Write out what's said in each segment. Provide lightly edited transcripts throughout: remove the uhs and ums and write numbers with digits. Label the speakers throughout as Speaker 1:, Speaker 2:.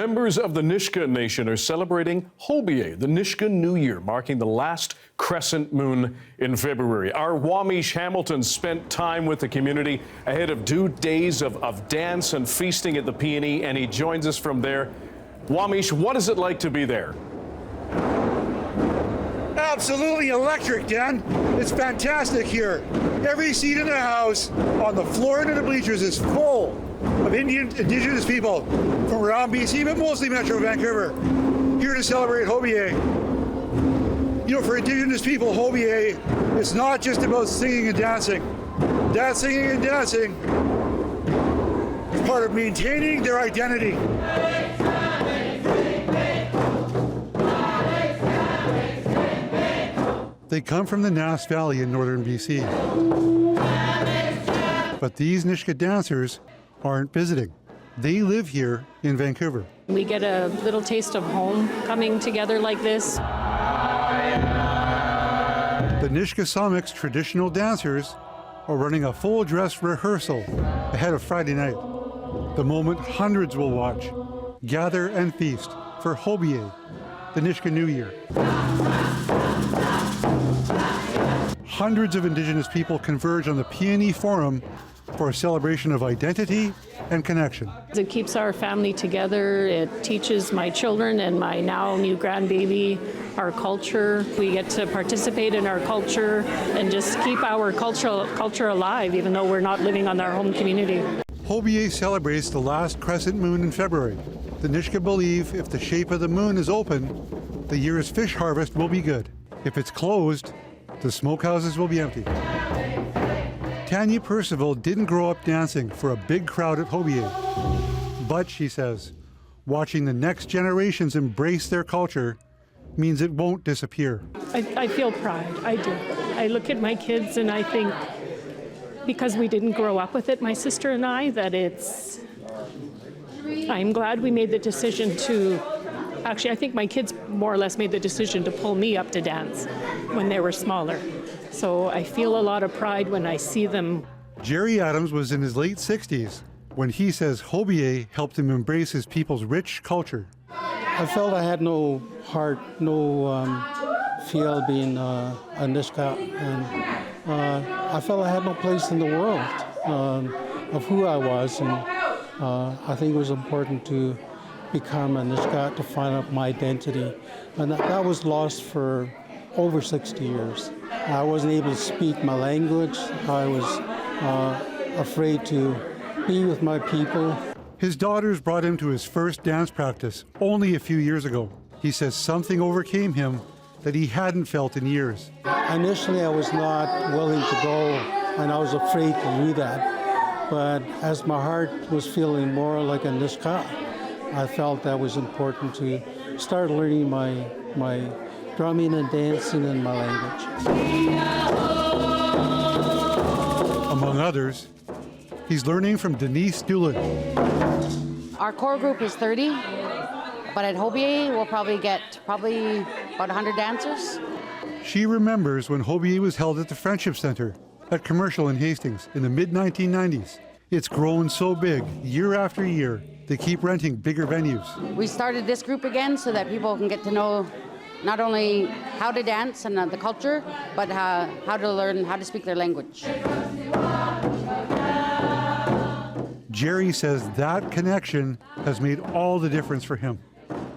Speaker 1: Members of the Nisga'a Nation are celebrating Hobiyee, the Nisga'a New Year, marking the last crescent moon in February. Our Wawmeesh Hamilton spent time with the community ahead of 2 days of dance and feasting at the P&E, and he joins us from there. Wawmeesh, what is it like to be there?
Speaker 2: Absolutely electric, Dan. It's fantastic here. Every seat in the house, on the floor and in the bleachers, is full of Indigenous people from around BC, but mostly Metro Vancouver, here to celebrate Hobiyee. You know, for Indigenous people, Hobiyee is not just about singing and dancing. That singing and dancing is part of maintaining their identity. They come from the Nass Valley in northern BC. But these Nisga'a dancers aren't visiting. They live here in Vancouver.
Speaker 3: We get a little taste of home coming together like this.
Speaker 2: The Nisga'a Samek's traditional dancers are running a full dress rehearsal ahead of Friday night, the moment hundreds will watch, gather and feast for Hobiyee, the Nisga'a New Year. Hundreds of Indigenous people converge on the P&E Forum for a celebration of identity and connection.
Speaker 3: It keeps our family together. It teaches my children and my now new grandbaby our culture. We get to participate in our culture and just keep our culture alive, even though we're not living on our home community.
Speaker 2: Hobiyee celebrates the last crescent moon in February. The Nisga'a believe if the shape of the moon is open, the year's fish harvest will be good. If it's closed, the smokehouses will be empty. Tanya Percival didn't grow up dancing for a big crowd at Hobiyee. But, she says, watching the next generations embrace their culture means it won't disappear.
Speaker 3: I feel pride, I do. I look at my kids and I think, because we didn't grow up with it, my sister and I, that I'm glad we made the decision to, actually I think my kids more or less made the decision to pull me up to dance when they were smaller. So I feel a lot of pride when I see them.
Speaker 2: Jerry Adams was in his late 60s when he says Hobiyee helped him embrace his people's rich culture.
Speaker 4: I felt I had no heart, no feel being a Nisga'a, and I felt I had no place in the world of who I was, and I think it was important to become a Nisga'a, to find out my identity, and that was lost for over 60 years. I wasn't able to speak my language. I was afraid to be with my people.
Speaker 2: His daughters brought him to his first dance practice only a few years ago. He says something overcame him that he hadn't felt in years.
Speaker 4: Initially, I was not willing to go, and I was afraid to do that. But as my heart was feeling more like a Nisga'a, I felt that was important to start learning my drumming and dancing in my language.
Speaker 2: Among others, he's learning from Denise Doolin.
Speaker 5: Our core group is 30, but at Hobiyee we'll probably get about 100 dancers.
Speaker 2: She remembers when Hobiyee was held at the Friendship Center at Commercial in Hastings in the mid-1990s. It's grown so big, year after year, they keep renting bigger venues.
Speaker 5: We started this group again so that people can get to know not only how to dance and the culture, but how to learn how to speak their language.
Speaker 2: Jerry says that connection has made all the difference for him.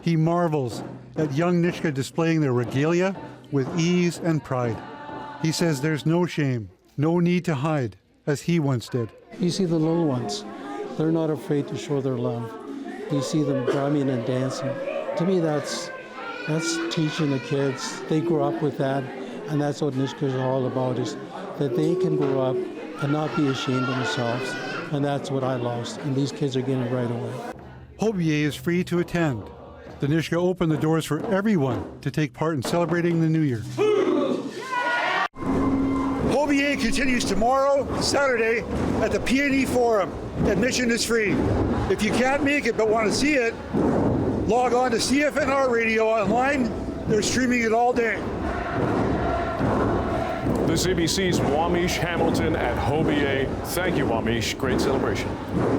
Speaker 2: He marvels at young Nisga'a displaying their regalia with ease and pride. He says there's no shame, no need to hide, as he once did.
Speaker 4: You see the little ones, they're not afraid to show their love. You see them drumming and dancing. To me, that's teaching the kids. They grow up with that, and that's what Nisga'a is all about, is that they can grow up and not be ashamed of themselves. And that's what I lost, and these kids are getting it right away.
Speaker 2: Hobiyee is free to attend. The Nisga'a open the doors for everyone to take part in celebrating the New Year. Hobiyee continues tomorrow, Saturday, at the P&E Forum. Admission is free. If you can't make it but want to see it, log on to CFNR Radio online. They're streaming it all day.
Speaker 1: The CBC's Wawmeesh Hamilton at Hobiyee. Thank you, Wawmeesh. Great celebration.